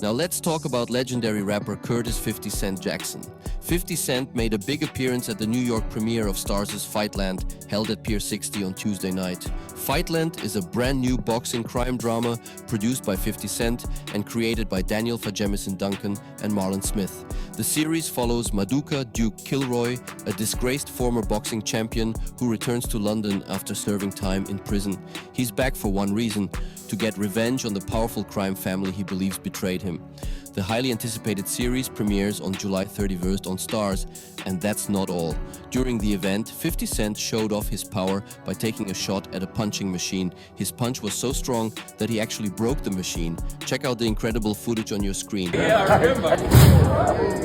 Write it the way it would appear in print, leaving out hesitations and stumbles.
Now let's talk about legendary rapper Curtis 50 Cent Jackson. 50 Cent made a big appearance at the New York premiere of Starz' Fightland, held at Pier 60 on Tuesday night. Fightland is a brand new boxing crime drama produced by 50 Cent and created by Daniel Fajemison Duncan and Marlon Smith. The series follows Maduka Duke Kilroy, a disgraced former boxing champion who returns to London after serving time in prison. He's back for one reason: to get revenge on the powerful crime family he believes betrayed him. The highly anticipated series premieres on July 31st on Starz, and that's not all. During the event, 50 Cent showed off his power by taking a shot at a punching machine. His punch was so strong that he actually broke the machine. Check out the incredible footage on your screen. Yeah, I remember.